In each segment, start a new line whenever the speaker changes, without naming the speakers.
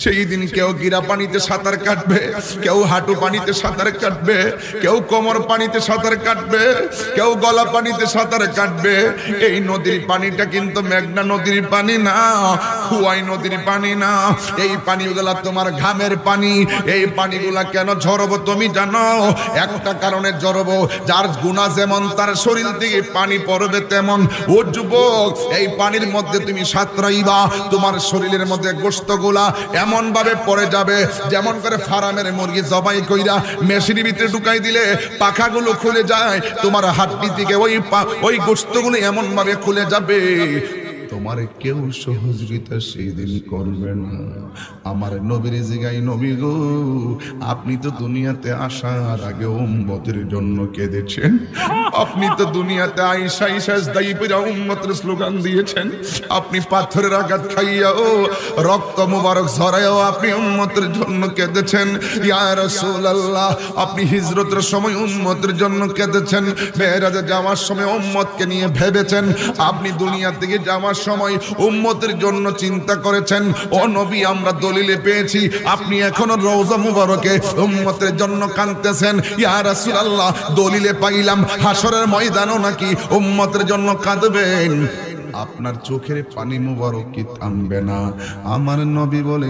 সেই দিন কেউ গিরা পানিতে সাঁতার কাটবে, কেউ হাঁটু পানিতে সাঁতার কাটবে, কেউ কোমর পানিতে সাঁতার কাটবে, কেউ গলা পানিতে সাঁতার কাটবে। এই নদীর পানিটা কিন্তু মেঘনা নদীর পানি না, হুয়াই নদীর পানি না। এই পানিগুলা তোমার ঘামের পানি। এই পানিগুলা কেন ঝরবো তুমি জানো? একটা কারণে ঝরবো, যার গুনাহ যেমন তার শরীর থেকে পানি পড়বে তেমন। ও যুবক, এই পানির মধ্যে তুমি সাঁতরাইবা, তোমার শরীরের মধ্যে গোশতগুলা এমন ভাবে পড়ে যাবে যেমন করে ফার্মের মুরগি জবাই কইরা মেশিনের ভিতরে ঢুকাই দিলে পাখাগুলো খুলে যায়, তোমার হাড্ডি থেকে ওই গোশতগুলো এমন ভাবে খুলে যাবে, তোমার কেউ সহযোগিতা সেই দিন করবে না। আমার নবীর জিগাই, নবী গো, আপনি তো দুনিয়াতে আসার আগে উম্মতের জন্য কেঁদেছেন, আপনি তো দুনিয়াতে আইসা সাজদাই পড়া উম্মতের স্লোগান দিয়েছেন, আপনি পাথরের আঘাত খাইয়াও রক্ত মুবারক ঝরাইয়াও আপনি উম্মতের জন্য কেঁদেছেন। ইয়া রাসূলুল্লাহ, আপনি হিজরতের সময় উম্মতের জন্য কেঁদেছেন, মেরাজে যাওয়ার সময় উম্মতকে নিয়ে ভেবেছেন, আপনি দুনিয়া থেকে যাওয়ার সময় উম্মতের জন্য চিন্তা করেছেন। ও নবী, আমরা দলিলে পেয়েছি আপনি এখনো রওজা মুবারকে উম্মতের জন্য কাঁদতেছেন। ইয়া রাসূলুল্লাহ, দলিলে পাইলাম হাসরের ময়দানও নাকি উম্মতের জন্য কাঁদবেন। আপনার চোখের পানি মুবারক কি থামবে না? আমার নবী বলে,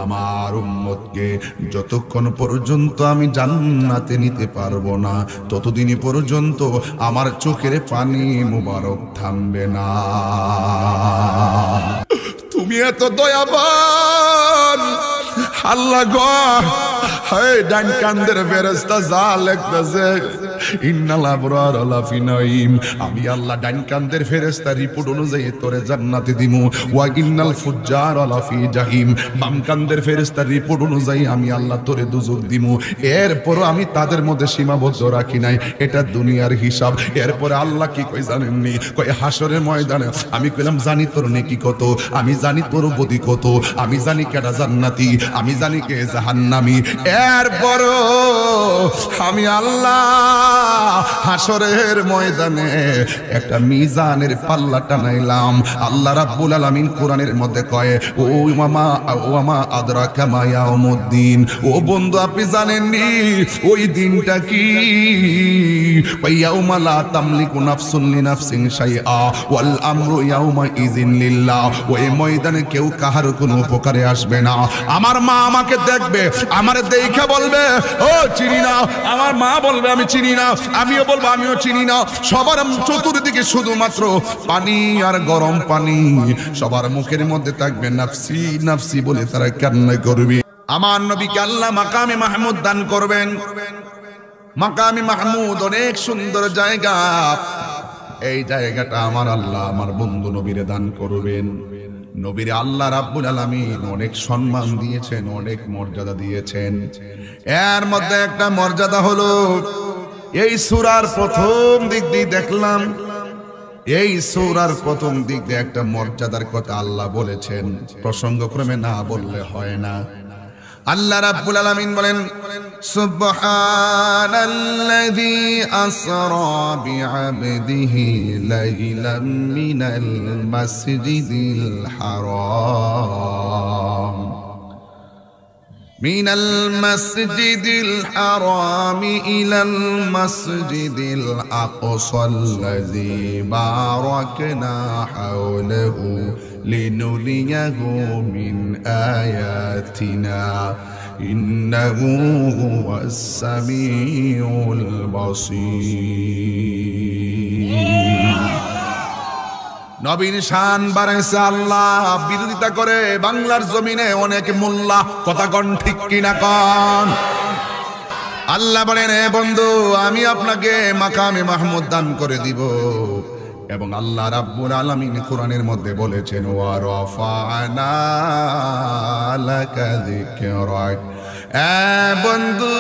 আমার উম্মতকে যতক্ষণ পর্যন্ত আমি জান্নাতে নিতে পারবো না, ততদিনই পর্যন্ত আমার চোখের পানি মুবারক থামবে না। তুমি এত দয়াবান আল্লাহ গো, হে ডান কান্দের ফেরেশতা যা লিখতেছে, ইন্নাল আবরার লাফি নাঈম, আমি আল্লাহ ডান কান্দের ফেরেশতা রিপোর্ট অনুযায়ী তোরে জান্নাতে দিমু। ওয়া ইন্নাল ফুজ্জার লাফি জাহিম, বাম কান্দের ফেরেশতা রিপোর্ট অনুযায়ী আমি আল্লাহ তোরে দুজক দিমু। এরপরও আমি তাদের মধ্যে সীমাবদ্ধ রাখি নাই, এটা দুনিয়ার হিসাব। এরপরে আল্লাহ কি কই জানেননি? কই হাসরের ময়দানে আমি কইলাম, জানি তোর নেকি কত, আমি জানি তোর বদি কত, আমি জানি কেডা জান্নাতি, আমি জানি কে জাহান্নামী। এরপরও আমি আল্লাহ হাসরের ময়দানে একটা মিজানের পাল্লা টানাইলাম। আল্লাহ রাব্বুল আলামিন কোরআনের মধ্যে কয়, ও মামা আদরাকা মা ইয়াউমুদ্দিন, ও বন্ধু আপনি জানেননি ওই দিনটা কি? ইয়াউমা লা তামলিকু নাফসুন লিনাফসিন শাইআ ওয়াল আমরু ইয়াউমা ইযিন লিল্লাহ। ওই ময়দানে কেউ কাহার কোনো উপকারে আসবে না। আমার মা আমাকে দেখবে, আমারে দেখে বলবে, ও চিনি না। আমার মা বলবে, আমি চিনি না। আমিও বলবো, আমিও চিনি না। সবার চতুর্দিকে শুধুমাত্র পানি আর গরম পানি, সবার মুখের মধ্যে থাকবে নাফসি নাফসি বলে তারা কান্না করবে। আমার নবীকে আল্লাহ মাকামে মাহমুদ দান করবেন। মাকামে মাহমুদ অনেক সুন্দর জায়গা, এই জায়গাটা আমার আল্লাহ আমার বন্ধু নবীরে দান করবেন। নবীরে আল্লাহ রাব্বুল আলামিন অনেক সম্মান দিয়েছেন, অনেক মর্যাদা দিয়েছেন। এর মধ্যে একটা মর্যাদা হলো, এই সূরার প্রথম দিক দিয়ে দেখলাম, এই সূরার প্রথম দিক দিয়ে একটা মর্যাদার কথা আল্লাহ বলেছেন, প্রসঙ্গক্রমে না বললে হয় না। আল্লাহ রাব্বুল আলামিন বলেন, সুবহানাল্লাযী আসরা বিআবদিহি লাইলাম মিনাল মাসজিদিল হারাম মিনাল মাসজিদিল হারাম ইলাল মাসজিদিল আকসাল্লাযী বারাকনা হাওলাহু লিনুরিয়াহু মিন আয়াতিনা ইন্নাহু হুয়াস সামিউল বাসীর। নবীর শান বাড়াইছে আল্লাহ, বিরোধিতা করে বাংলার জমিনে অনেক মোল্লা। কথা কন ঠিক কিনা কন? আল্লাহ বলেন, হে বন্ধু, আমি আপনাকে মাকামে মাহমুদ দান করে দিব। এবং আল্লাহ রাব্বুল আলামিন কোরআনের মধ্যে বলেছেন, ওয়া রাফা'না লাকা যিকরাক। বন্ধু,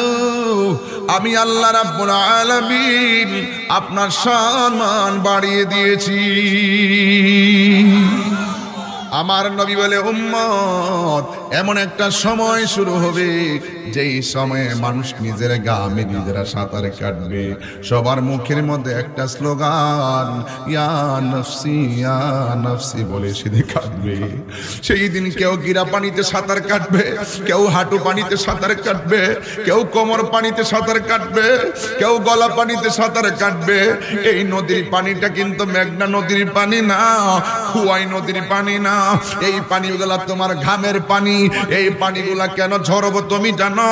আমি আল্লাহ রাব্বুল আলামিন আপনার সম্মান বাড়িয়ে দিয়েছি। আমার নবী বলে, উম্মত এমন একটা সময় শুরু হবে যেই সময়ে মানুষ নিজের গামে নিজেরা সাঁতার কাটবে। সবার মুখের মধ্যে একটা স্লোগান, ইয়া নফসি বলে সেদিন কাটবে। সেই দিন কেউ গিরা পানিতে সাঁতার কাটবে, কেউ হাঁটু পানিতে সাঁতার কাটবে, কেউ কোমর পানিতে সাঁতার কাটবে, কেউ গলা পানিতে সাঁতার কাটবে। এই নদীর পানিটা কিন্তু মেঘনা নদীর পানি না, খুয়াই নদীর পানি না। এই পানিগুলা তোমার ঘামের পানি। এই পানিগুলা কেন ঝরবো তুমি জানো?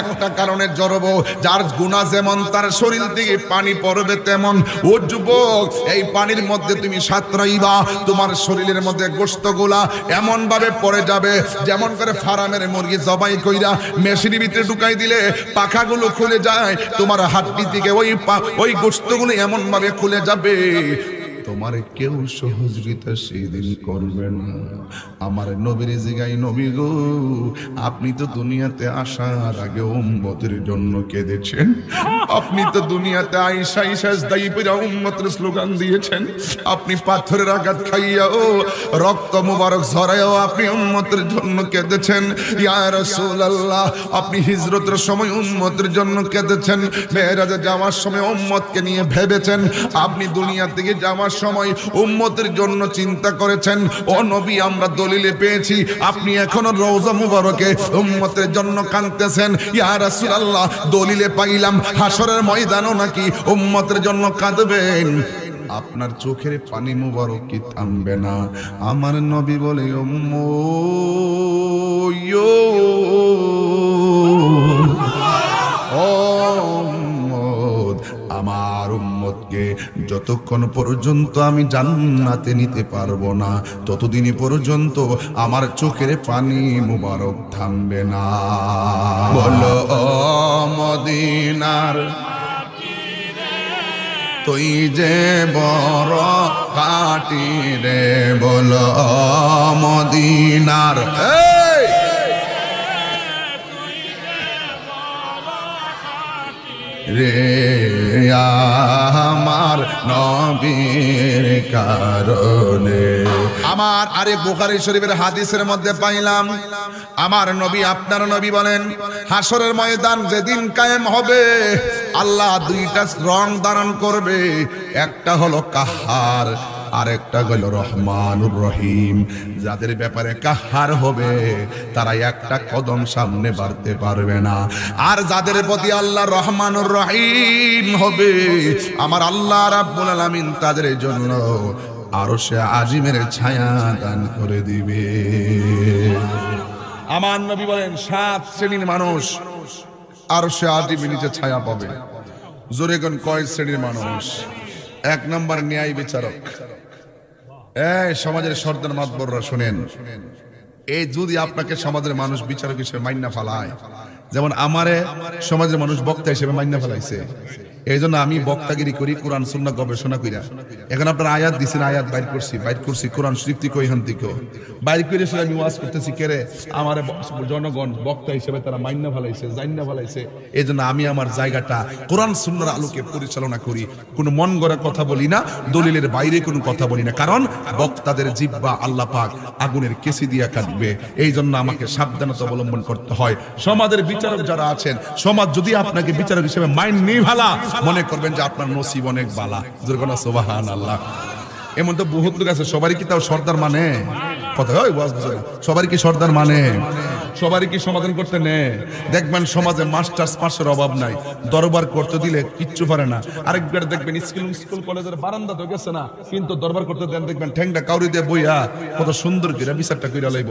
একটা কারণে ঝরবো, যার গুনাহ যেমন তার শরীর থেকে পানি পড়বে তেমন। ও যুবক, এই পানির মধ্যে তুমি সাঁতরাইবা, তোমার শরীরের মধ্যে গোশতগুলা এমন ভাবে পড়ে যাবে যেমন করে ফার্মের মুরগি জবাই কইরা মেশিনের ভিতরে ঢুকাই দিলে পাখাগুলো খুলে যায়, তোমার হাড্ডি থেকে ওই গোশতগুলো এমন ভাবে খুলে যাবে তোমার কেউ সহযোগিতা সেদিন করবে না। আমার নবীর জিগাই, নবী গো, আপনি তো দুনিয়াতে আসার আগে উম্মতের জন্য কেঁদেছেন। আপনি তো দুনিয়াতে আইসা সাজদাই পড়া উম্মতের স্লোগান দিয়েছেন। আপনি পাথরের আঘাত খাইয়াও রক্ত মুবারক ঝরাইয়াও আপনি উম্মতের জন্য কেঁদেছেন। ইয়া রাসূলুল্লাহ, আপনি হিজরতের সময় উম্মতের জন্য কেঁদেছেন, মেরাজে যাওয়ার সময় উম্মতকে নিয়ে ভেবেছেন, আপনি দুনিয়া থেকে যাওয়ার সময় উম্মতের জন্য চিন্তা করেছেন। ও নবী, আমরা দলিলে পেয়েছি আপনি এখনো রওজা মুবারকে উম্মতের জন্য কাঁদতেছেন। ইয়া রাসূলুল্লাহ, দলিলে পাইলাম হাসরের ময়দানও নাকি উম্মতের জন্য কাঁদবেন। আপনার চোখের পানি মুবারক কি থামবে না? আমার নবী বলে, আমার উম্মতকে যতক্ষণ পর্যন্ত আমি জান্নাতে নিতে পারবো না, ততদিনই পর্যন্ত আমার চোখের পানি মুবারক থামবে না। বলো ও মদিনার তুই যে বড় কাটি রে, বলো ও মদিনার রে আমার নবীর কারণে। আমার আরেক বুখারী শরীফের হাদিসের মধ্যে পাইলাম, আমার নবী, আপনার নবী বলেন, হাসরের ময়দান যেদিন কায়েম হবে, আল্লাহ দুইটা রং ধারণ করবে। একটা হলো কাহার, আরেকটা হলো রহমানুর রহিম। যাদের ব্যাপারে কাহার হবে তারা একটা কদম সামনে বাড়তে পারবে না, আর যাদের প্রতি আল্লাহ রহমানুর রহিম হবে, আমার আল্লাহ রাব্বুল আলামিন তাদের জন্য আরশে আজিমের ছায়া দান করে দিবে। আমার নবী বলেন, 7 শ্রেণীর মানুষ আরশে আজিমের নিচে ছায়া পাবে। জোরে কোন কয় শ্রেণীর মানুষ? 1 নম্বর ন্যায় বিচারক। এই সমাজের সর্দার মাতবররা শুনেন, এই যদি আপনাকে সমাজের মানুষ বিচারক হিসেবে মাইন্না ফেলায়, যেমন আমারে সমাজের মানুষ বক্তা হিসেবে মাইন্না ফেলাইছে, এই জন্য আমি বক্তাগিরি করি, কোরআন সুন্নাহ গবেষণা কইরা। এখন আপনারা আয়াত দিছেন, আয়াত বাইর করছি কোরআন শরীফ থেকে, ওইখান থেকে বাইর করে আমি ওয়াজ করতেছি, কেরে আমার জনগণ বক্তা হিসেবে তারা মাইন্না ফেলাইছে, জাইন্না ফেলাইছে। এই জন্য আমি আমার জায়গাটা কোরআন সুন্নাহর আলোকে পরিচালনা করি, কোনো মন গড়া কথা বলি না, দলিলের বাইরে কোনো কথা বলি না, কারণ বক্তাদের জিহ্বা আল্লাহ পাক আগুনের কেসি দিয়া কাটবে। এই জন্য আমাকে সাবধানতা অবলম্বন করতে হয়। সমাজের বিচারক যারা আছেন, সমাজ যদি আপনাকে বিচারক হিসেবে মাইন নেই ভালা, মনে করবেন যে আপনার নসিব অনেক বালা। জোরে সুবহানাল্লাহ। এমন তো বহুত লোক আছে, সবারই কি তাও সর্দার মানে? কথা হয় ওয়াজ বুঝে না, সবারই কি সর্দার মানে? সবারই কি সমাধান করতে নেই? দেখবেন সমাজে মাস্টার্স পাশের অভাব নাই, দরবার করতে দিলে কিচ্ছু পারে না। আরেকবার দেখবেন স্কুল কলেজের বারান্দা তো গেছে না, কিন্তু দরবার করতে দেন দেখবেন ঠ্যাংটা কাউরি দিয়ে বইয়া কত সুন্দর করে বিচারটা কইরা লইব।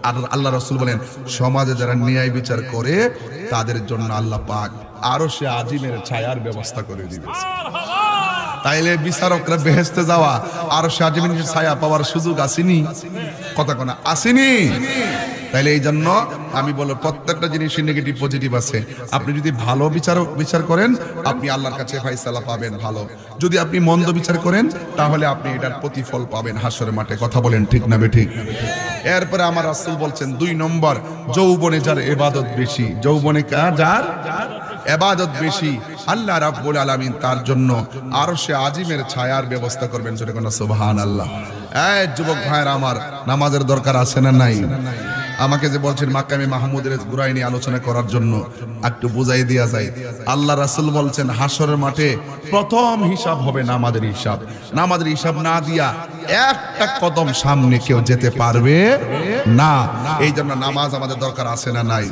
আর আল্লাহ রাসূল বলেন, সমাজে যারা ন্যায় বিচার করে তাদের জন্য আল্লাহ পাক আরশে আজিমের ছায়ার ব্যবস্থা করে দিবে। তাইলে বিচারকরা বেহেশতে যাওয়া আরশে আজিমের ছায়া পাওয়ার সুযোগ আসেনি? কথা কোনা আসেনি? তাইলে এই জন্য আমি বলবো, প্রত্যেকটা জিনিসের নেগেটিভ পজিটিভ আছে। আপনি যদি ভালো বিচার করেন, আপনি আল্লাহর কাছে ফায়সালা পাবেন ভালো। যদি আপনি মন্দ বিচার করেন, তাহলে আপনি এটার প্রতিফল পাবেন হাসরের মাঠে। কথা বলেন ঠিক না বেঠিক? এরপরে আমার রাসূল বলছেন, 2 নম্বর, যৌবনে যার ইবাদত বেশি, যৌবনে যার ইবাদত বেশি, আল্লাহ রাব্বুল আলামিন তার জন্য আরশে আজিমের ছায়ার ব্যবস্থা করবেন। জোরে কোন সুবহানাল্লাহ। এই যুবক ভাইরা আমার, নামাজের দরকার আছে না নাই? আমাকে যে বলছেন মাকামে মাহমুদের গুরাই নিয়ে আলোচনা করার জন্য, একটু বুঝাই দেয়া যায়। আল্লাহ রাসূল বলছেন হাসরের মাঠে প্রথম হিসাব হবে নামাজের হিসাব। নামাজের হিসাব না দিয়া একটা কদম সামনে কেউ যেতে পারবে না। এই জন্য নামাজ আমাদের দরকার আছে না নাই?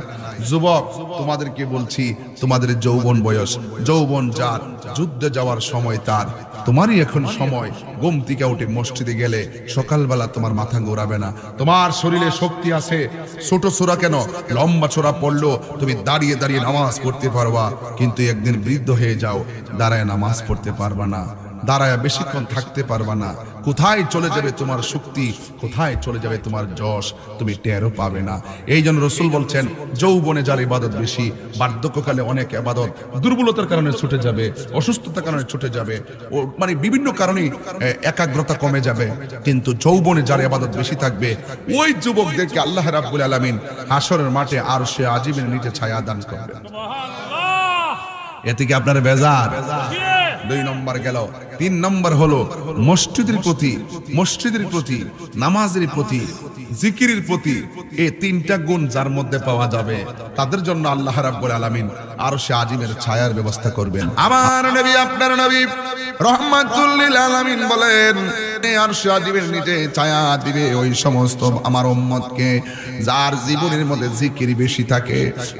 যুবক, তোমাদেরকে বলছি, তোমাদের যৌবন বয়স, যৌবন যার, যুদ্ধে যাওয়ার সময় তার। তোমারই এখন সময়। ঘুম থেকে উঠে মসজিদে গেলে সকালবেলা তোমার মাথা ঘোরাবে না। তোমার শরীরে শক্তি আছে, ছোট ছোরা কেন, লম্বা ছোরা পড়লো তুমি দাঁড়িয়ে দাঁড়িয়ে নামাজ পড়তে পারবা। কিন্তু একদিন বৃদ্ধ হয়ে যাও, দাঁড়ায় নামাজ পড়তে পারবা না, দাঁড়ায় বেশিক্ষণ থাকতে পারবা না। কোথায় চলে যাবে তোমার শক্তি, কোথায় চলে যাবে তোমার যশ, তুমি টেরও পাবে না। এই জন্য রাসূল বলছেন যৌবনে যার ইবাদত বেশি, বার্ধক্যকালে অনেক ইবাদত দুর্বলতার কারণে ছুটে যাবে, অসুস্থতার কারণে ছুটে যাবে, ও মানে বিভিন্ন কারণে একাগ্রতা কমে যাবে। কিন্তু যৌবনে যার ইবাদত বেশি থাকবে, ওই যুবকদেরকে আল্লাহ রাব্বুল আলামিন হাসরের মাঠে আরশে আজিমের নিচে ছায়া দান করবেন। এতে কি আপনার বেজার? 2 নম্বর গেল। 3 নম্বর হলো মসজিদের প্রতি, মসজিদের প্রতি, নামাজের প্রতি, জিকিরের প্রতি। এই 3টা গুণ যার মধ্যে পাওয়া যাবে তাদের জন্য আল্লাহ রাব্বুল আলামিন আরশে আজিমের ছায়ার ব্যবস্থা করবেন। আমার নবী, আপনার নবী রাহমাতুল লিল আলামিন বলেন আরশে আজিমের নিচে ছায়া দিবে ওই সমস্ত আমার উম্মতকে যার জীবনের মধ্যে জিকির বেশি থাকে।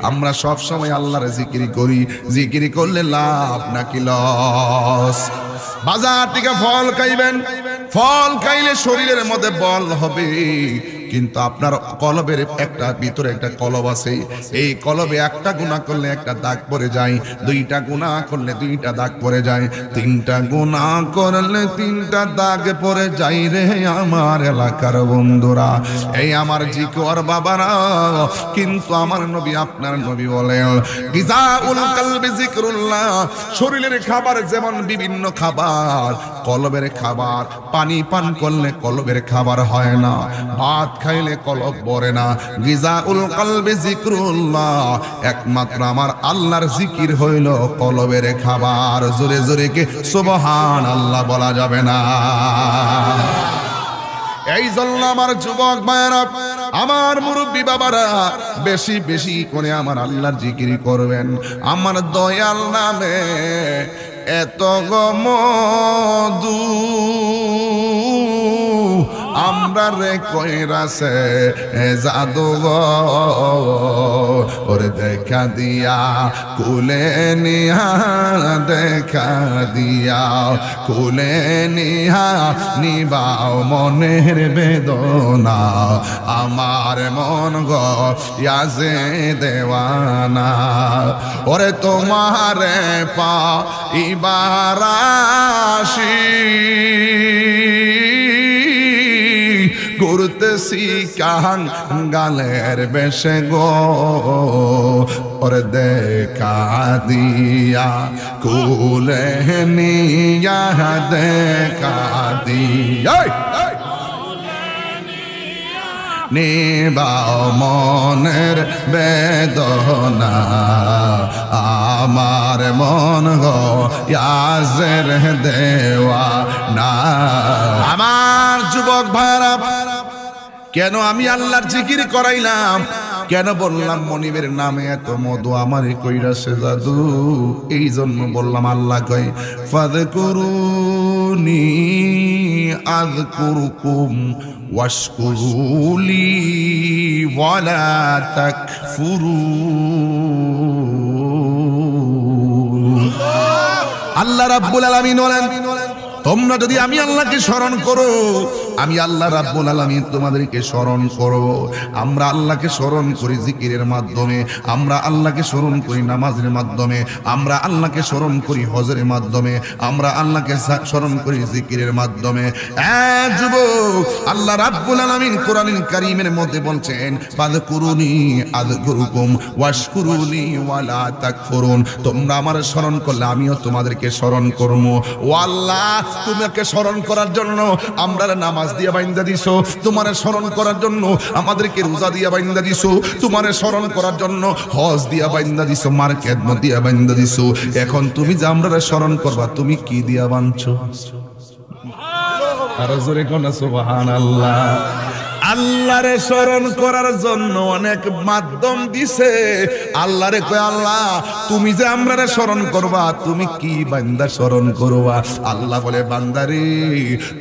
আমরা সব সময় আল্লাহর জিকির করি, জিকির করলে লাভ নাকি লস? বাজার থেকে ফল খাইবেন, ফল খাইলে শরীরের মধ্যে বল হবে, কিন্তু আপনার কলবের একটা ভিতরে একটা কলব আছে। এই কলবে একটা গুনাহ করলে একটা দাগ পড়ে যায়, 2টা গুনাহ করলে 2টা দাগ পড়ে যায়, 3টা গুনাহ করলে 3টা দাগ পড়ে যায় রে আমার এলাকার বন্ধুরা, এই আমার জিকর বাবারা। কিন্তু আমার নবী, আপনার নবী বলেন গিজাউল কলবি জিকরুল্লাহ। শরীরের খাবার যেমন বিভিন্ন খাবার, কলবের খাবার, পানি পান করলে কলবের খাবার হয় না, ভাত খাইলে কলব ভরে না। গিজাউল কলবি জিকরুল্লাহ, একমাত্র আমার আল্লাহর জিকির হইল কলবের খাবার। জোরে জোরে কে সুবহানাল্লাহ বলা যাবে না? এই জন্য আমার যুবক ভাইরা, আমার মুরব্বী বাবারা, বেশি বেশি করে আমার আল্লাহর জিকির করবেন। আমার দয়াল নামে এত মধু আমরা রে কইরাছে জাদু ওরে দেখা দিয়া কুলে নিয়া, দেখা দিয়া কুলে নিয়া নিবাও মনের বেদনা, আমার মন গো ইয়াজে দেওয়ানা। ওরে তোমারে পা ইবারাশি করতেছি কাহাং গালের বেশে গো, ওরে দেখা দিয়া কুলে নিয়া, দেখা দিয়া নিবাও মনের বেদনা, আমার মন গো ইয়াজের দেওয়ানা। আমার যুবক ভাইরা, কেন আমি আল্লাহর জিকির করাইলাম, কেন বললাম মনিবের নামে এত মধু আমারে কইরাছে জাদু? এই জন্য বললাম আল্লাহ কই ফাযকুরুনি আযকুরুকুম ওয়াশকুরুলি ওয়ালা তাকফুরুন। আল্লাহ রাব্বুল আলামিন বলেন তোমরা যদি আমি আল্লাহকে স্মরণ করো, আমি আল্লাহ রাব্বুল আলামিন তোমাদেরকে স্মরণ করব। আমরা আল্লাহকে স্মরণ করি জিকিরের মাধ্যমে, আমরা আল্লাহকে স্মরণ করি নামাজের মাধ্যমে, আমরা আল্লাহকে স্মরণ করি হজের মাধ্যমে, আমরা আল্লাহকে স্মরণ করি জিকিরের মাধ্যমে। যুবক, আল্লাহ রাব্বুল আলামিন কোরআনুল কারীমের মধ্যে বলছেন ফাযকুরুনি আযকুরুকুম ওয়াশকুরুনি ওয়ালা তাকফুরুন। তোমরা আমার স্মরণ করলে আমিও তোমাদেরকে স্মরণ করব। ও আল্লাহ, তোমাকে স্মরণ করার জন্য আমরা নামাজ দিয়া বাইন্দা দিছো, তোমার স্মরণ করার জন্য আমাদেরকে রোজা দিয়া বাইন্দা দিছো, তোমার স্মরণ করার জন্য হজ দিয়া বাইন্দা দিছো, মার্কেট দিয়া বাইন্দা দিছো। এখন তুমি যে আমরা স্মরণ করবা, তুমি কি দিয়া বানছো? আর জোরে কোন সুবহানাল্লাহ। আল্লাহরে স্মরণ করার জন্য অনেক মাধ্যম দিছে। আল্লাহরে কয় আল্লাহ তুমি যে আমরারে স্মরণ করবা, তুমি কি বান্দা স্মরণ করবা? আল্লাহ বলে বান্দারে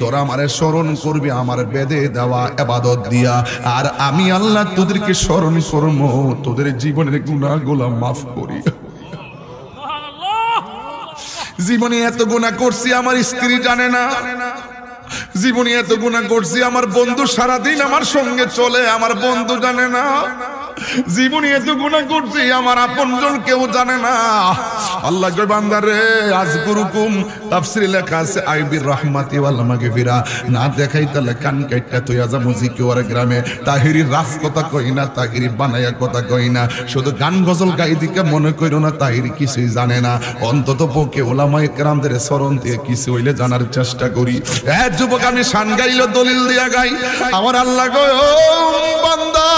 তোরা আমারে স্মরণ করবি আমার বেদে দেওয়া ইবাদত দিয়া, আর আমি আল্লাহ তোদেরকে স্মরণ করব তোদের জীবনের গুনাহগুলো মাফ করি। জীবনে এত গুনাহ করছি আমার স্ত্রী জানে না, জীবনে এত গুনাহ করছি আমার বন্ধু সারাদিন আমার সঙ্গে চলে আমার বন্ধু জানে না, জীবনে এত গুনাহ করছি আমার আপনজন কেউ জানে না। আল্লাহ কয় বান্দারে আজকুরুকুম তাফসীরে লেখা আছে আইবির রাহমাতি ওয়াল মাগফিরা, না দেখাই তাহলে কান কাইটা তুই আজা মুজিকিওয়ার গ্রামে তাহিরি রাফ কথা কই না, তাহিরি বানায়া কথা কই না, শুধু গান গজল গাই দিকে মনে কইরো না তাহিরি কিছুই জানে না। অন্তত পক্ষে ওলামায়ে কেরামদের স্মরণ দিয়ে কিছু হইলে জানার চেষ্টা করি। যুবক আমি শান গাইলো দলিল দিয়া গাই, আমার আল্লাহ কয় ও বান্দা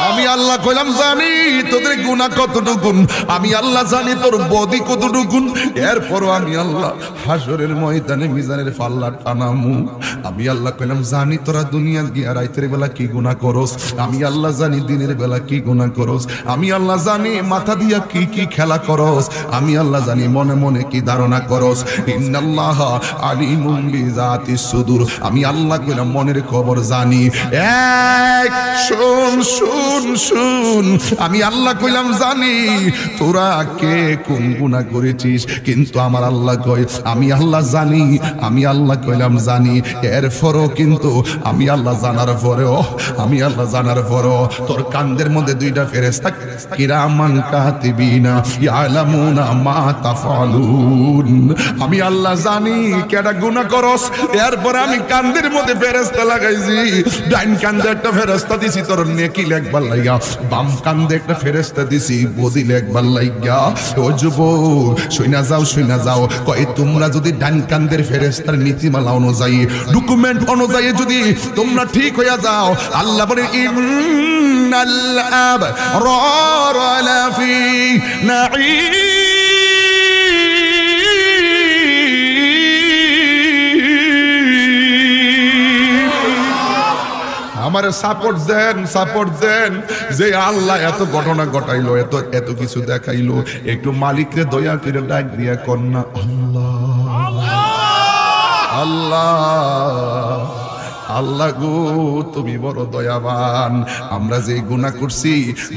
আমি আল্লাহ কইলাম জানি তোদের গুনাহ কতটুকুন, আমি আল্লাহ জানি তোর বদি কতটুকুন। এরপরও আমি আল্লাহ হাসরের ময়দানে মিজানের পাল্লা টানামু। আমি আল্লাহ কইলাম জানি তোরা দুনিয়া গিয়া রাতের বেলা কি গুনাহ করস, আমি আল্লাহ জানি দিনের বেলা কি গুনাহ করস, আমি আল্লাহ জানি মাথা দিয়া কি কি খেলা করস, আমি আল্লাহ জানি মনে মনে কি ধারণা করস। ইন্নাল্লাহ আলিমুম বিযাতিস সুদূর, আমি আল্লাহ কইলাম মনের খবর জানি। এক শুন শুন শুন, আমি আল্লাহ কইলাম জানি তোরা কে কোন গুনাহ করেছিস, কিন্তু আমার আল্লাহ কয় আমি আল্লাহ জানি, আমি আল্লাহ কইলাম জানি। এরপরও কিন্তু আমি আল্লাহ জানার পরেও, আমি আল্লাহ জানার পরেও তোর কান্দের মধ্যে দুইটা ফেরেশতা কিরামান কাতিবিনা ইয়ালামুনা মা তাফালুন, আমি আল্লাহ জানি কেডা গুনাহ করস। এরপর আমি কান্দের মধ্যে ফেরেশতা লাগাইছি, ডাইন কান্দে একটা ফেরেশতা দিছি তোর নেকি লেখবার লাইগা, বাম কান্দে একটা ফেরেশতা দিছি বদি লেখবার লাইগা। ও যুবক শুইনা যাও শুইনা যাও, কয় তোমরা যদি ডান কান্দের ফেরেশতার নীতিমালা অনুযায়ী ডকুমেন্ট অনুযায়ী যদি তোমরা ঠিক হইয়া যাও, আল্লাহ বলে ইন্নাল আবরারা লাফি নাঈম, আমারে সাপোর্ট দেন, সাপোর্ট দেন। যে আল্লাহ এত ঘটনা ঘটাইলো, এত এত কিছু দেখাইলো, একটু মালিকরে দয়া করে ডাক দিয়া কন্যা আল্লাহ আল্লাহ আল্লাহ গো তুমি বড় দয়াবান। আমরা যে গুনাহ করছি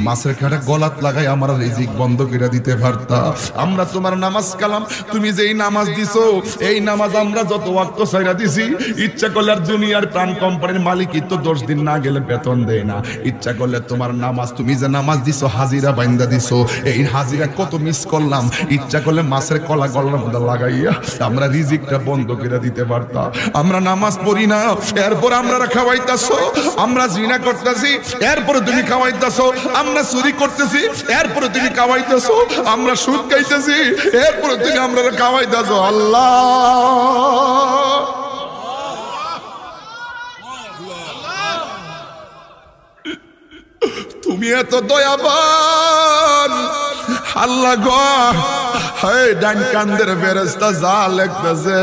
মাছের কাটা গলাত লাগাই আমার রিজিক বন্ধ করে দিতে পারতা। আমরা তোমার নামাজ কালাম, তুমি যেই নামাজ দিছো এই নামাজ আমরা যত ওয়াক্ত ছাইরা দিছি, ইচ্ছা করলে আর দুনিয়ার প্রাণ কোম্পানির মালিকই তো 10 দিন না গেলে বেতন দেয় না। ইচ্ছা করলে তোমার নামাজ, তুমি যে নামাজ দিছো হাজিরা বাইন্দা দিছো, এই হাজিরা কত মিস করলাম, ইচ্ছা করলে মাছের কলা গলার মধ্যে লাগাইয়া আমরা রিজিকটা বন্ধ করে দিতে পারতা। আমরা নামাজ পড়ি না, এরপর আমরা খাওয়াইতাছো, আমরা জিনা করতেছি এরপরে তুমি খাওয়াইতাছো, আমরা চুরি করতেছি এরপরে তুমি খাওয়াইতাছো, আমরা সুদ খাইতেছি এরপরে তুমি আমরা খাওয়াইতাছো। আল্লাহ তুমি এত দয়াবান। আল্লাহ গো হে ডান কান্দের ফেরেশতা যা লিখতেছে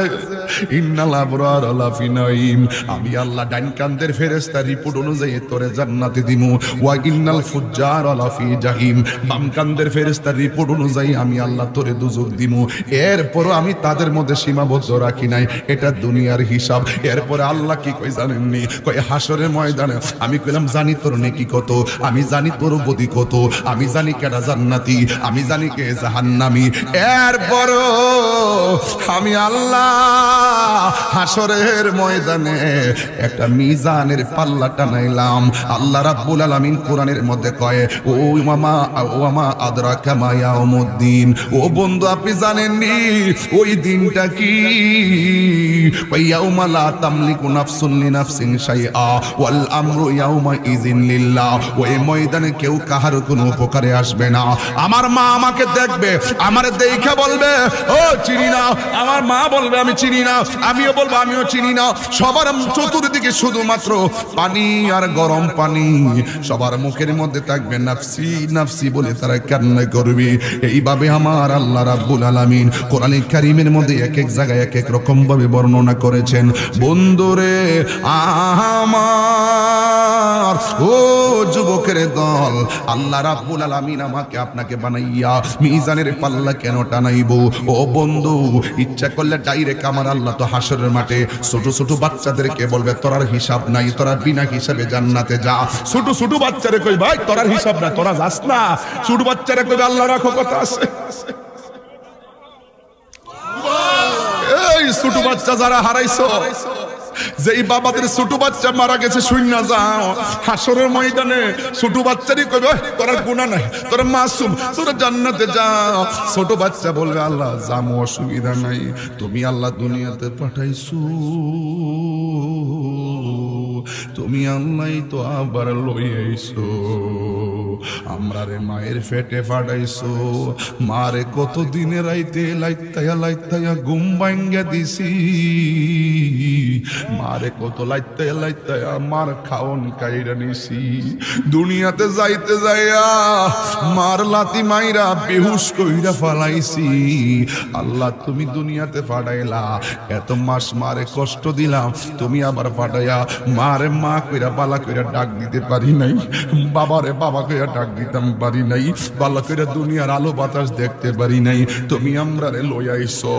ইন্নাল আবরারা লাফি নাঈম, আমি আল্লাহ ডান কান্দের ফেরেশতা রিপোর্ট অনুযায়ী তোরে জান্নাতে দিমু। ওয়া ইন্নাল ফুজ্জারা লাফি জাহিম, বাম কান্দের ফেরেশতা রিপোর্ট অনুযায়ী আমি আল্লাহ তোরে দুজক দিমু। এরপরও আমি তাদের মধ্যে সীমাবদ্ধ রাখি নাই, এটা দুনিয়ার হিসাব। এরপরে আল্লাহ কি কই জানেননি, কই হাসরের ময়দানে আমি কইলাম জানি তোর নেকি কত, আমি জানি তোর বদি কত, আমি জানি কেডা জান্নাতি, আমি জানি কে জাহান্নামী। এরপরও আমি আল্লাহ হাসরের ময়দানে একটা মিজানের পাল্লা টানাইলাম। আল্লাহ রাব্বুল আলামিন কোরআনের মধ্যে কয় ও মামা আদরাকা মা ইয়াউমুদ্দিন, ও বন্ধু আপনি জানেননি ওই দিনটা কি? ইয়াউমা লা তামলিকু নাফসুন লিনাফসিন শাইআ ওয়াল আমরু ইয়াউমা ইযিন লিল্লাহ, ওই ময়দানে কেউ কাহার কোনো উপকারে আসবে না। আমার মা আমাকে দেখবে, আমারে দেখে বলবে ও চিনি না, আমার মা বলবে আমি চিনি না, আমিও বলবো আমিও চিনি না। সবার চতুর্দিকে শুধুমাত্র পানি আর গরম পানি, সবার মুখের মধ্যে থাকবে নাফসি নাফসি বলে তারা কান্না করবে। এইভাবে আমার আল্লাহ রাব্বুল আলামিন কোরআনে কারীমের মধ্যে এক এক জায়গায় এক এক রকম ভাবে বর্ণনা করেছেন। বন্ধুরে আমার, ও যুবকের দল, আল্লাহ রাব্বুল আলামিন আমাকে আপনাকে বানাইয়া মিজানের পাল্লা কেন টানাইবো? ও বন্ধু, ইচ্ছা করলে ডাইরেক্ট আমার আল্লাহ তো হাসরের মাঠে ছোট ছোট বাচ্চাদেরকে বলবে তোরার হিসাব নাই, তোরা বিনা হিসাবে জান্নাতে যা। ছোট ছোট বাচ্চারে কই ভাই তোরার হিসাব না, তোরা যাস না। ছোট বাচ্চারে কইবে আল্লাহ রাখো, কথা আছে। এই ছোট বাচ্চা যারা হারাইছো, যেই বাবাদের ছোট বাচ্চা মারা গেছে শূন্য যাও, হাসরের ময়দানে ছোট বাচ্চারই কইবে তোরা গুনাহ নাই, তোরা মাসুম, তোরা জান্নাতে যাও। ছোট বাচ্চা বলবে আল্লাহ যামো, অসুবিধা নাই, তুমি আল্লাহ দুনিয়াতে পাঠাইছো, তুমি আল্লাহই তো আবার লই আইছো। আমরা রে মায়ের পেটে ফাটাইছো, মারে কত দিনে রাইতে লাইতায়া লাইতায়া ঘুম ভাঙ্গা দিছি, মারে কত লাইতায়া লাইতায়া মার খাওন কাইরা নিছি। দুনিয়াতে যাইতে যাইয়া মার লাতি মাইরা বেহুশ কইরা ফালাইছি। আল্লাহ তুমি দুনিয়াতে ফাটাইলা, এত মাস মারে কষ্ট দিলাম, তুমি আবার ফাটাইয়া মারে মা কইরা বালা কইরা ডাক দিতে পারি নাই, বাবারে বাবা কইরা ডাক দিতাম পারি নাই, বালা কইরা দুনিয়ার আলো বাতাস দেখতে পারি নাই। তুমি আমরারে লই আইছো,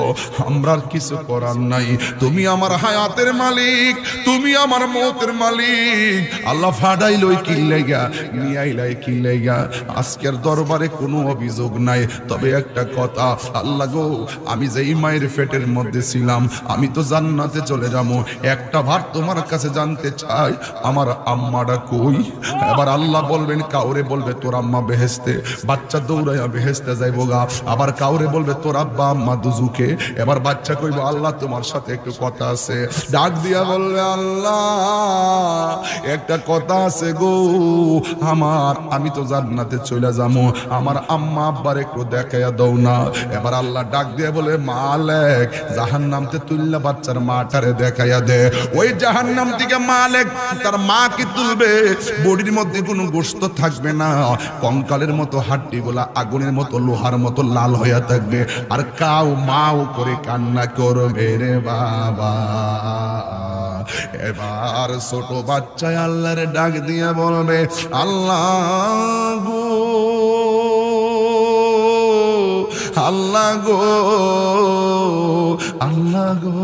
আমরার কিছু করার নাই। তুমি আমার হায়াতের মালিক, তুমি আমার মওতের মালিক। আল্লাহ ফাডাই লই কি লাগা, নিয়ে আইলাই কি লাগা। আজকের দরবারে কোনো অভিযোগ নাই, তবে একটা কথা, আল্লাহ গো আমি যেই মায়ের পেটের মধ্যে ছিলাম আমি তো জান্নাতে চলে যাবো, একটা বার তোমার কাছে জানতে চাই আমার আম্মাটা কই? এবার আল্লাহ বলবেন, কাউরে বলবে তোর আম্মা বেহেশতে, বাচ্চা দৌড়াইয়া বেহেশতে যাইব গা। আবার কাউরে বলবে তোর আব্বা আম্মা দুজুকে। এবার বাচ্চা কইব আল্লাহ তোমার সাথে একটু কথা আছে। ডাক দিয়া বলবে আল্লাহ একটা কথা আছে গো আমার, আমি তো জান্নাতে চলে যাবো, আমার আম্মা আব্বার একটু দেখাইয়া দাও না। এবার আল্লাহ ডাক দিয়ে বলে মালিক জাহান্নামতে তুললা বাচ্চার মাটারে দেখাইয়া দে। ওই জাহান্নাম থেকে মালিক তার মাকে তুলবে, বডির মধ্যে কোনো গোশত থাকবে না, কঙ্কালের মতো হাড্ডিগুলা আগুনের মতো লোহার মতো লাল হইয়া থাকবে, আর কাউ মাও করে কান্না করবে রে বাবা। এবার ছোট বাচ্চায় আল্লাহরে ডাক দিয়ে বলবে আল্লাহ গো, আল্লাহ গো, আল্লাহ গো,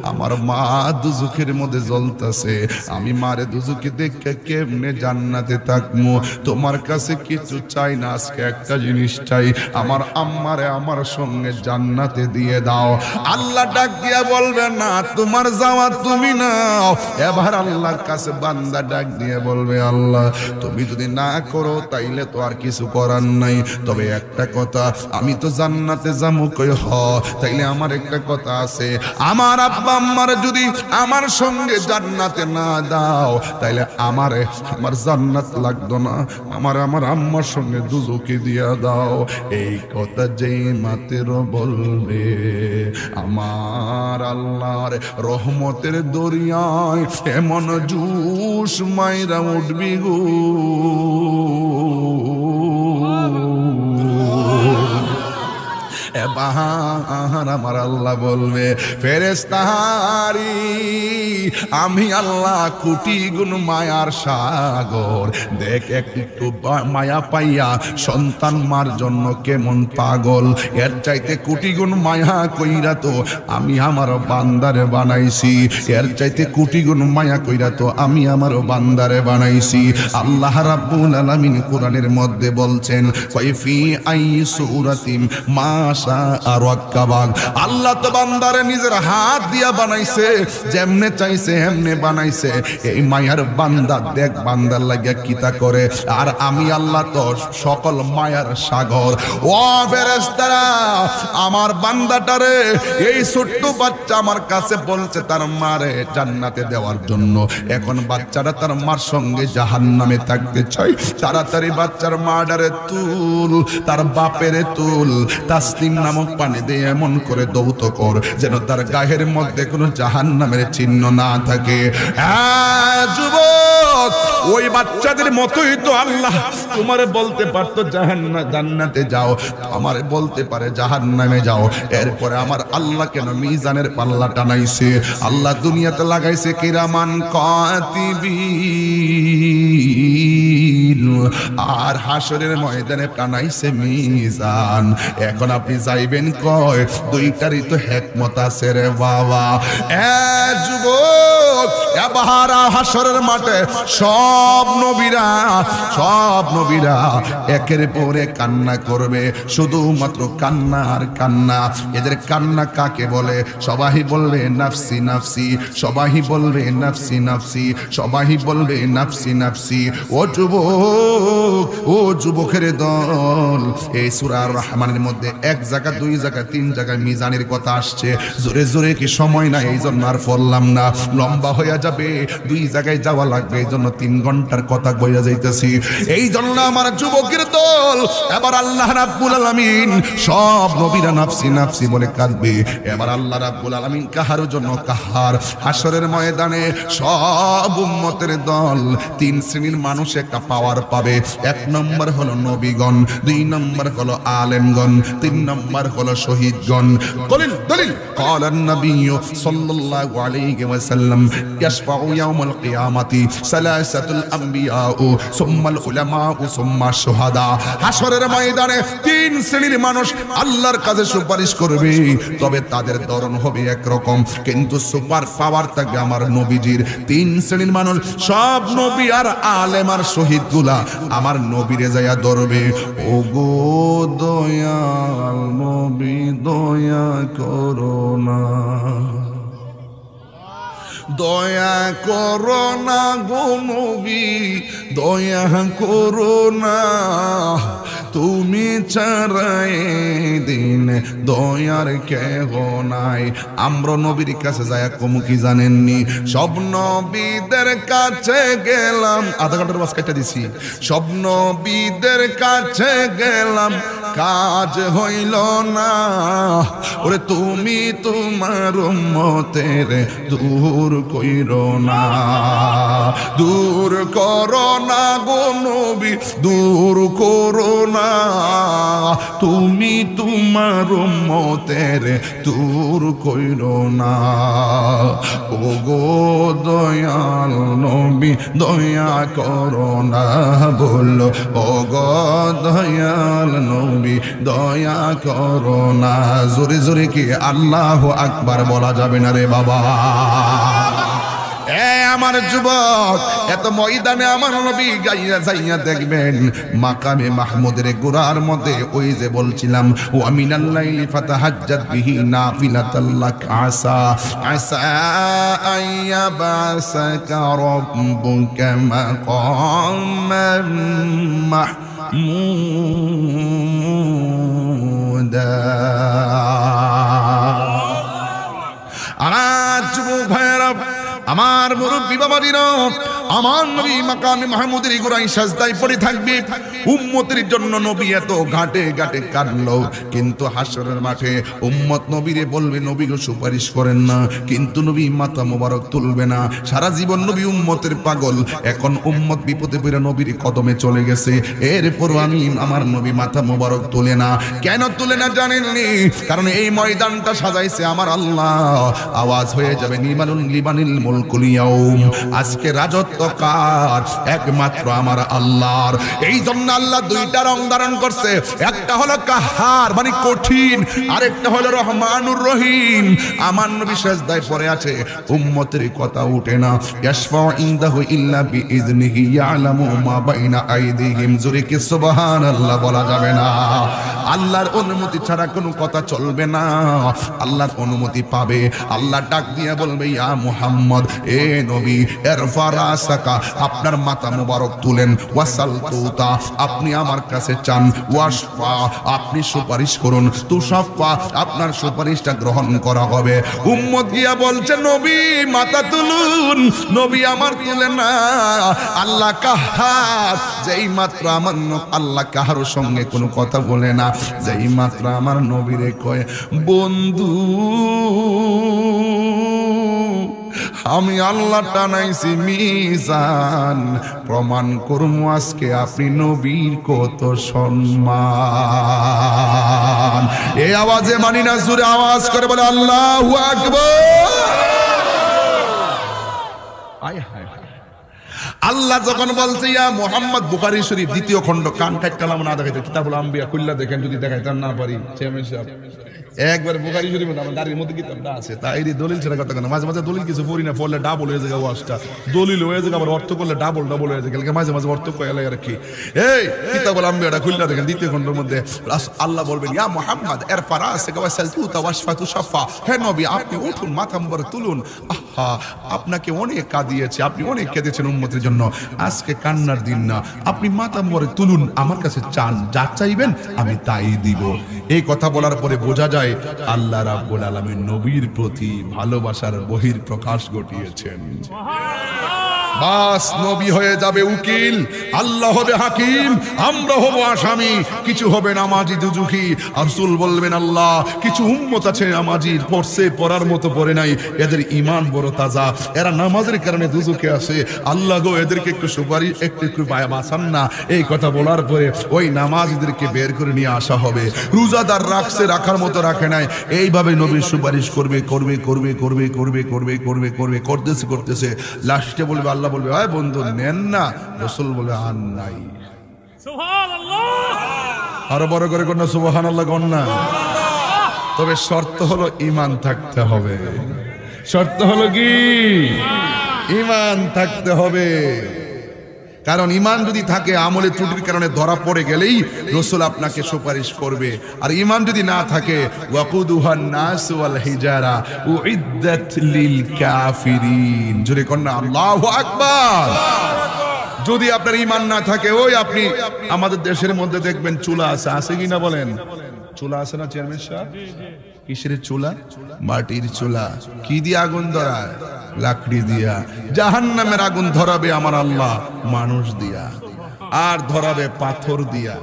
আমার মা দুজুকের মধ্যে জ্বলতাছে, আমি মারে দুজুকে দেখে কেমনে জান্নাতে থাকবো? তোমার কাছে কিছু চাই না, আজকে একটা জিনিস চাই, আমার আম্মারে আমার সঙ্গে জান্নাতে দিয়ে দাও। আল্লাহ ডাক দিয়া বলবে না তোমার যাওয়া তুমি নাও। এবার আল্লাহর কাছে বান্দা ডাক দিয়ে বলবে আল্লাহ তুমি যদি না করো তাইলে তো আর কিছু করার নাই, তবে একটা কথা, আমি তো জান্নাতে যাবো কই হ, তাইলে আমার একটা কথা আছে, আমার আব্বা আম্মার যদি আমার সঙ্গে জান্নাতে না দাও তাইলে আমারে আমার জান্নাত লাগতো না, আমার আমার আম্মার সঙ্গে দুজকে দিয়া দাও। এই কথা যেই মাত্র বলবে আমার আল্লাহর রহমতের দরিয়ায় এমন জুস মাইরা উঠবি গো। এবার আমার আল্লাহ বলবে ফেরেশতারি আমি আল্লাহ কোটি গুণ মায়ার সাগর, দেখ একটু মায়া পাইয়া সন্তান মার জন্য কেমন পাগল, এর চাইতে কোটি গুণ মায়া কইরা তো আমি আমার বান্দারে বানাইছি, এর চাইতে কোটি গুণ মায়া কইরা তো আমি আমার বান্দারে বানাইছি। আল্লাহ রাব্বুল আলামিন কোরআনের মধ্যে বলছেন কাইফি আই সূরাতিম মাশা আর ওয়াক্কাবাগ, আল্লাহ তো বান্দারে নিজের হাত দিয়া বানাইছে, যেমনে চাইছে এমনে বানাইছে। এই মায়ার বান্দা দেখ বান্দার লাগিয়া কিতা করে, আর আমি আল্লাহ তো সকল মায়ার সাগর। ও ফেরেশতারা আমার বান্দাটারে, এই ছোট্ট বাচ্চা আমার কাছে বলছে তার মারে জান্নাতে দেওয়ার জন্য, এখন বাচ্চাটা তার মার সঙ্গে জাহান্নামে থাকতে চাই, তাড়াতাড়ি বাচ্চার মাডারে তুল, তার বাপেরে তুল, তাসলিম নামক পানি দিয়ে এমন করে দৌত কর যেন তার গায়ের মধ্যে কোনো জাহান্নামের চিহ্ন না থাকে। যুবক, ওই বাচ্চাদের মতোই তো আল্লাহ তোমারে বলতে পারতো জান্নাতে যাও, আমারে বলতে পারে জাহান্নামে যাও। এরপরে আমার আল্লাহ কেন মিজানের পাল্লা টানাইছে? আল্লাহ দুনিয়াতে লাগাইছে কিরামান কাতিবিন, আর হাসরের ময়দানে টানাইছে মিজান। এখন আপনি যাইবেন কয়? দুইটারই তো হিকমত আছে রে বাবা। যুবক, এবার হাসরের মাঠে সব নবীরা একের পরে কান্না করবে, শুধুমাত্র কান্না আর কান্না। এদের কান্না কাকে বলে? সবাই বলবে নাফসি নাফসি, সবাই বলবে নাফসি নাফসি, সবাই বলবে নাফসি নাফসি। ও যুবক, ও যুবকের দল, এই সূরা আর রহমানের মধ্যে এক জায়গা, দুই জায়গা, তিন জায়গায় মিজানের কথা আসছে। জোরে জোরে কি সময় না, এই জন্য আর পড়লাম না, লম্বা হয়ে যাবে। দুই জায়গায় যাওয়া লাগবে, এই জন্য 3 ঘন্টার কথা বইয়া যাইতেছি। এই জন্য আমার যুবকের দল, এবার আল্লাহ রাব্বুল আলামিন সব নবীরা নাফসি নাফসি বলে কাঁদবে। এবার আল্লাহ রাব্বুল আলামিন কাহার জন্য কাহার? হাসরের ময়দানে সব উম্মতের দল 3 শ্রেণীর মানুষ একটা পাওয়ার পাবে। 1 নম্বর হলো নবীগণ, 2 নম্বর হলো আলেমগণ, 3 নম্বর হলো শহীদগণ। দলিল قال النبي صلى الله عليه وسلم يشفع يوم القيامة ثلاثة الأنبياء ثم العلماء ثم الشهداء। হাসরের ময়দানে 3 শ্রেণীর মানুষ আল্লাহর কাছে সুপারিশ করবে, তবে তাদের ধরন হবে একরকম, কিন্তু সুপার পাওয়ার থাকবে আমার নবীজির। 3 শ্রেণীর মানুষ, সব নবী আর আলেম আর শহীদগুলা আমার নবীরে যাইয়া ধরবে। ও গো দয়াল নবী, দয়া করো না, দয়া করো না গো নবী, দয়া করো না, তুমি ছাড়াই দিন দয়ার কেহ নাই। আমরা নবীর কাছে যায় কম কি জানেননি? সব নবীদের কাছে গেলাম, আধা ঘন্টার বাস কেটে দিছি। সব নবীদের কাছে গেলাম, কাজ হইল না। ওরে তুমি তোমার উম্মতের দূর কইরো না, দূর করো না গো নবী, দূর করো না, তুমি তোমার উম্মতের দূর কইরো না। ও গো দয়াল নবী, দয়া করো না, বলো ও গো দয়াল নবী, দয়া করো না। জোরে জোরে কি আল্লাহু আকবার বলা যাবে না রে বাবা? আমার যুবক, এত ময়দানে আমার নবী গাইয়া যাইয়া দেখবেন মাকামে মাহমুদের গোড়ার মধ্যে ওই যে বলছিলাম, ওয়া মিনাল লাইলি ফাতাহাজ্জাত বিহি নাফিলাতাল লাক আসা আসা আইয়াবাসাকা রাব্বুকা মাকামান মাহমুদা। আর যুবক ভাইরা, আমার মুরব্বী বাবাজিরা, আমার নবী মাকামে মাহমুদের গোড়ায় সাজদায় পড়ে থাকবে। উম্মতের জন্য নবী এত ঘাটে ঘাটে কাঁদলো, কিন্তু হাসরের মাঠে উম্মত নবীরে বলবে নবী গো সুপারিশ করেন না, কিন্তু নবী মাথা মোবারক তুলবে না। সারা জীবন নবী উম্মতের পাগল, এখন উম্মত বিপদে পড়ে নবীর কদমে চলে গেছে, এরপর আমি আমার নবী মাথা মোবারক তুলে না। কেন তুলে না জানেননি? কারণ এই ময়দানটা সাজাইছে আমার আল্লাহ। আওয়াজ হয়ে যাবে লিমানিল মুলকুল ইয়াউম, আজকে রাজত্ব কার? একমাত্র আমার আল্লাহর। এই জন্য আল্লাহ 2টা রং ধারণ করছে, একটা হলো কাহার মানে কঠিন, আরেকটা হলো রহমানুর রহিম। আমার নবী সাজদায় পড়ে আছে, উম্মতের কথা উঠে না। ইয়াশফাউ ইনদাহু ইল্লা বিইজনিহি ইয়ালামু মা বাইনা আইদিহিম। জোরে কি সুবহানাল্লাহ বলা যাবে না? আল্লাহর অনুমতি ছাড়া কোনো কথা চলবে না। আল্লাহর অনুমতি পাবে, আল্লাহ ডাক দিয়ে বলবে ইয়া মুহাম্মদ, এ নবী, ইরফা রাসাকা, আপনার মাথা মোবারক তুলেন, ওয়াসাল তুতা, আপনি আমার কাছে চান, ওয়াশফা, আপনি সুপারিশ করুন, তুশাফা, আপনার সুপারিশটা গ্রহণ করা হবে। উম্মত গিয়া বলছে নবী মাথা তুলুন, নবী আমার তুলে না। আল্লাহ কাহার, যেই মাত্র আমার আল্লাহ কাহার সঙ্গে কোনো কথা বলে না। যেই মাত্র আমার নবীরে কয় বন্ধু আমি আল্লাহ টানাইছি মিজান, প্রমাণ করমু আজকে আপনি নবীর কত সম্মান। এই আওয়াজে মানি না, জোরে আওয়াজ করে বলে আল্লাহু আকবার। আল্লাহ যখন বলছে ইয়া মুহাম্মদ, বুখারী শরীফ 2য় খণ্ড, কান কাটলাম না দেখাইতে কিতাবুল আম্বিয়া খুললা দেখেন, যদি দেখাইতাম না পারি চেয়ারম্যান সাহেব একবার বুখারী শরীফ আমার গাড়ির মধ্যে কিতাবটা আছে, তাই এই দলিল ছেড়ে কথা কেন, মাঝে মাঝে দলিল কিছু পড়ি না, পড়লে ডাবল হয়ে যায় ওয়াজটা, দলিল হয়ে যায় আবার অর্থ করলে ডাবল হয়ে যায়, মাঝে মাঝে অর্থ কয়লা আর কি। এই কিতাবুল আম্বিয়াটা খুললা দেখেন 2য় খণ্ডের মধ্যে আল্লাহ বলবেন ইয়া মুহাম্মদ ইরফা রাসাকা ওয়াসালতুতা ওয়াশফাতু শাফা, হে নবী আপনি উঠুন, মাথা মুবারক তুলুন। আহা, আপনাকে অনেক কাঁদিয়েছে, আপনি অনেক কেঁদেছেন উম্মতের জন্য, আজকে কান্নার দিন না, আপনি মাথা মুবারক তুলুন, আমার কাছে চান, যা চাইবেন আমি তাই দিব। এই কথা বলার পরে বোঝা যায় আল্লাহ রাব্বুল আলামিন নবীর প্রতি ভালোবাসার বহির প্রকাশ ঘটিয়েছেন। বাস নবী হয়ে যাবে উকিল, আল্লাহ হবে হাকিম, আমরা হব আসামি, কিছু হবে নামাজি দুজুকি। রাসূল বলবেন আল্লাহ কিছু উম্মত আছে নামাজি, পড়ছে পড়ার মতো পড়ে নাই, এদের ঈমান বড় তাজা, এরা নামাজের কারণে দুজুকে আসে, আল্লাহ গো এদেরকে একটু সুপারিশ একটু বাঁচান না। এই কথা বলার পরে ওই নামাজীদেরকে বের করে নিয়ে আসা হবে, রোজাদার রাখছে রাখার মতো রাখে নাই, এইভাবে নবীর সুপারিশ করবে করবে করবে করবে করবে করবে করবে করবে করতেছে করতেছে, লাস্টে বলবে আল্লাহ বলবে আয় বন্ধু নেন না, রাসূল বলে আর নাই। সুবহানাল্লাহ, আরো বড় করে কোন সুবহানাল্লাহ কোন না। তবে শর্ত হলো ঈমান থাকতে হবে, শর্ত হলো কি ঈমান থাকতে হবে, কারণ ঈমান যদি থাকে আমলে ত্রুটির কারণে ধরা পড়ে গেলেই রাসূল আপনাকে সুপারিশ করবে, আর ঈমান যদি না থাকে ওয়াকুদুহান নাস ওয়াল হিজারা উইদ্দাত লিল কাফিরিন, জোরে কোন না আল্লাহু আকবার। যদি আপনার ঈমান না থাকে, ওই আপনি আমাদের দেশের মধ্যে দেখবেন চুলা আছে কি না বলেন, চুলা আছে না চেয়ারম্যান সাহেব? কিসের চুলা? মাটির চুলা। কি দিয়ে আগুন ধরায়? লাকড়ি দিয়া। জাহান্নামের আগুন ধরাবে আমার আল্লাহ মানুষ দিয়া, আর ধরাবে পাথর দিয়া।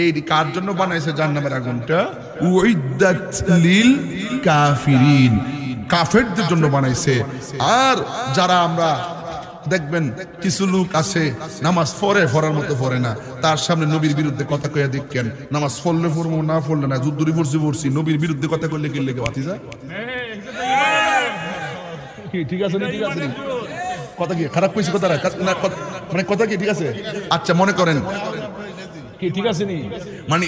এই কার জন্য বানাইছে জাহান্নামের আগুনটা? উইদ্দাত লিল কাফিরিন, কাফেরদের জন্য বানাইছে। আর যারা আমরা দেখবেন কিছু লোক আছে নামাজ পড়ার মতো পড়ে না, তার সামনে নবীর বিরুদ্ধে কথা কইয়া দেখেন, নামাজ পড়লে পড়বো না পড়লে না, যুদ্ধরি পড়ছি নবীর বিরুদ্ধে কথা কইলে কি লেগে বাতি যায়? ঠিক আছে ঠিক আছে, কথা কি খারাপ কইছে, কথা মানে কথা কি ঠিক আছে? আচ্ছা মনে করেন কি ঠিক আছে নি, মানে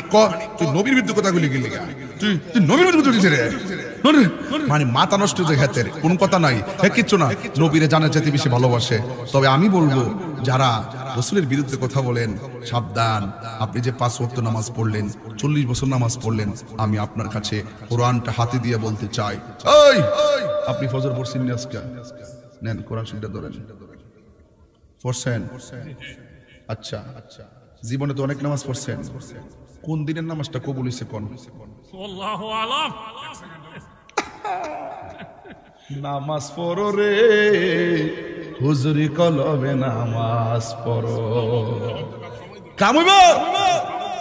তুই নবীর বিরুদ্ধে কথা কইলে কি লেগে, তুই নবীর বিরুদ্ধে রে, মানে মাথা নষ্ট যে হাতের কোন কথা নাই, কিচ্ছু না, নবীরে জানা যেতে বেশি ভালোবাসে। তবে আমি বলবো যারা রাসূলের বিরুদ্ধে কথা বলেন সাবধান। আপনি যে 5 ওয়াক্ত নামাজ পড়লেন, 40 বছর নামাজ পড়লেন, আমি আপনার কাছে কোরআনটা হাতে দিয়ে বলতে চাই, ওই আপনি ফজর পড়ছেন না আজকে, নেন কোরআন শরীফটা ধরেন, পড়ছেন? আচ্ছা জীবনে তো অনেক নামাজ পড়ছেন, কোন দিনের নামাজটা কবুল হইছে কোন? আল্লাহু আলাম। নামাজ পড়ো রে হুজুরি কলবে, নামাজ পড়ো। কামইব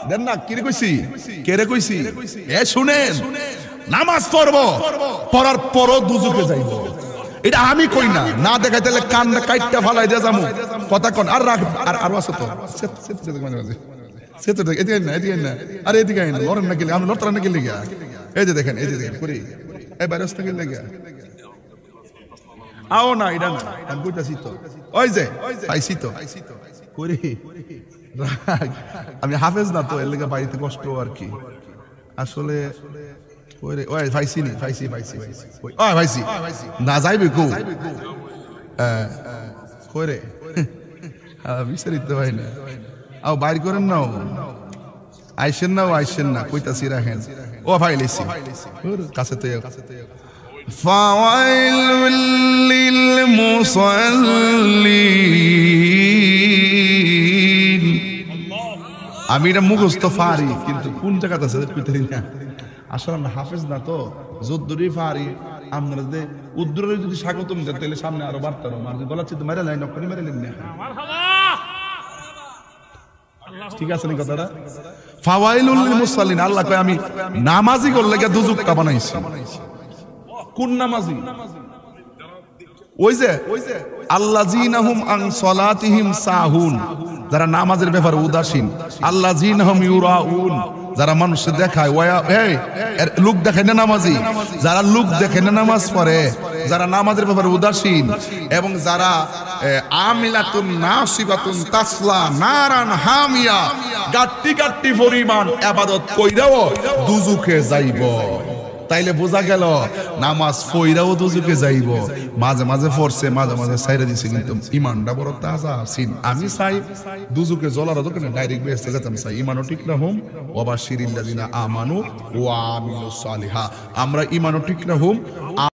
দেন না, কি রে কইছি, কে রে কইছি? এ শুনেন, নামাজ পড়বো, পড়ার পরও দুজকে যাইব, এটা আমি কই না, না দেখাইতে কান্না কাইটটা ফালাই দিয়ে যাবো, কথা কোন আর রাখ, আর আরো আছে তো এদিকে না, আরে এদিকে না, লড়েন না গেলে আমি লড়তারা না গেলে গিয়া, এই যে দেখেন করি এই ভাইরাস থেকে লেগে আও না, এটা না আমি কইতাছি তো, ওই যে পাইছি তো করি, আমি হাফেজ না তো, এর লেগে বাড়িতে কষ্ট আর কি, আসলে ওই পাইছি না যাইবে কো করে বিচারিত ভাই না, আও বাইর করেন না, আইসেন না কইতাছি রাখেন, ও ভাই লেছি কাছে তো ফাওয়াইলুল লিল মুসাল্লিন। আমি এটা মুখস্থ পারি, কিন্তু কোন জায়গাতে আছে কইতে না, আসলে আমরা হাফেজ না তো, যদ্দুরি পারি। আপনারা যদি উদ্দুরে যদি স্বাগতম দেন তাহলে সামনে আরো বাড়তাম, আর গলা চিত্ত মেরে লাই নকরি মেরে লেন না।
ঠিক আছে নি কথাটা? ফাওয়াইলুল লিল মুসাল্লিন, আল্লাহ কয় আমি নামাজি করলে গিয়ে দুজুকটা বানাইছি। কোন নামাজি? ওই যে আল্লাযীনাহুম আন সালাতিহিম সাহুন, যারা নামাজের ব্যাপারে উদাসীন। আল্লাযীনাহুম ইউরাউন, যারা মানুষকে দেখায়, লোক দেখে না নামাজি, যারা লোক দেখে না নামাজ পড়ে, যারা নামাজের ব্যাপারে উদাসীন, এবং যারা আমিলাতুন নাসিবাতুন তাসলা নারান হামিয়া, গাট্টি গাট্টি পরিমাণ ইবাদত কইরাও দুজুকে যাইব। তাইলে বোঝা গেল নামাজ পইরাও দুজুকে যাইব। মাঝে মাঝে পড়ছে, মাঝে মাঝে ছাইরা দিছে, কিন্তু ইমানটা বড় তাজা আছেন। আমি চাই দুজুকে জ্বলার দোকানে ডাইরেক্ট বেহেশতে যেতাম চাই। ইমানও ঠিক না হোম ওয়াবাশশিরিল্লাযিনা আমানু ওয়া আমিলুস সালিহা। আমরা ইমানও ঠিক না হোম।